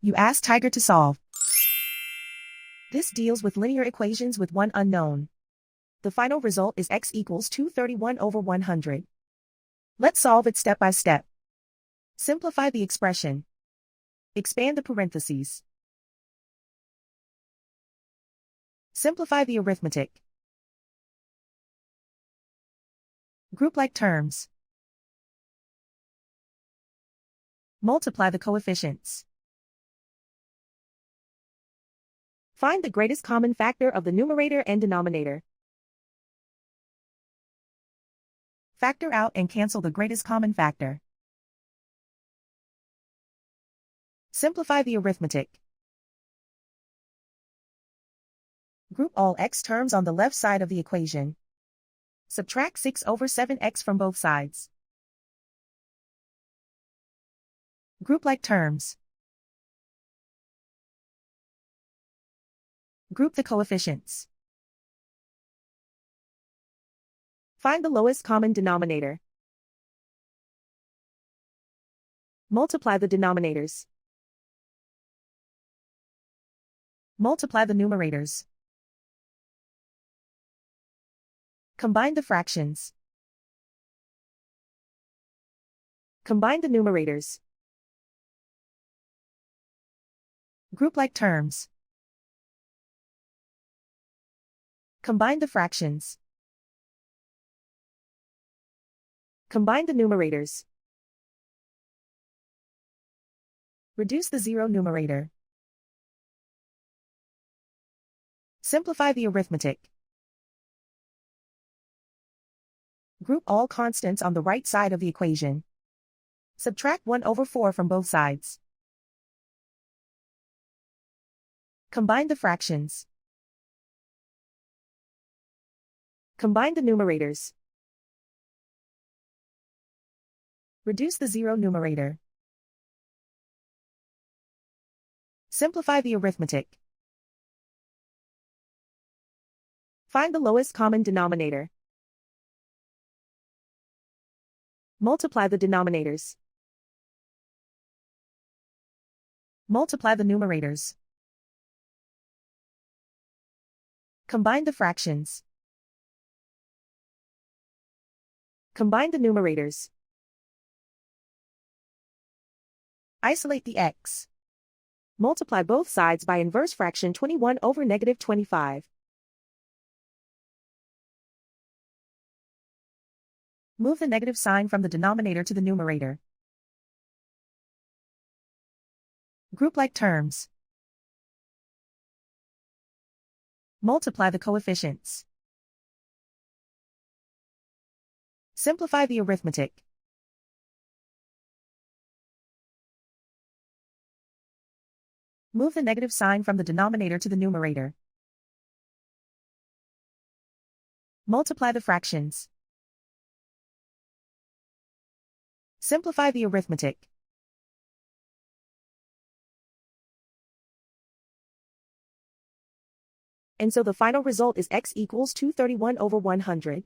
You ask Tiger to solve. This deals with linear equations with one unknown. The final result is x equals 231 over 100. Let's solve it step by step. Simplify the expression. Expand the parentheses. Simplify the arithmetic. Group like terms. Multiply the coefficients. Find the greatest common factor of the numerator and denominator. Factor out and cancel the greatest common factor. Simplify the arithmetic. Group all x terms on the left side of the equation. Subtract 6 over 7x from both sides. Group like terms. Group the coefficients. Find the lowest common denominator. Multiply the denominators. Multiply the numerators. Combine the fractions. Combine the numerators. Group like terms. Combine the fractions. Combine the numerators. Reduce the zero numerator. Simplify the arithmetic. Group all constants on the right side of the equation. Subtract 1 over 4 from both sides. Combine the fractions. Combine the numerators. Reduce the zero numerator. Simplify the arithmetic. Find the lowest common denominator. Multiply the denominators. Multiply the numerators. Combine the fractions. Combine the numerators. Isolate the x. Multiply both sides by inverse fraction 21 over negative 25. Move the negative sign from the denominator to the numerator. Group like terms. Multiply the coefficients. Simplify the arithmetic. Move the negative sign from the denominator to the numerator. Multiply the fractions. Simplify the arithmetic. And so the final result is x equals 231 over 100.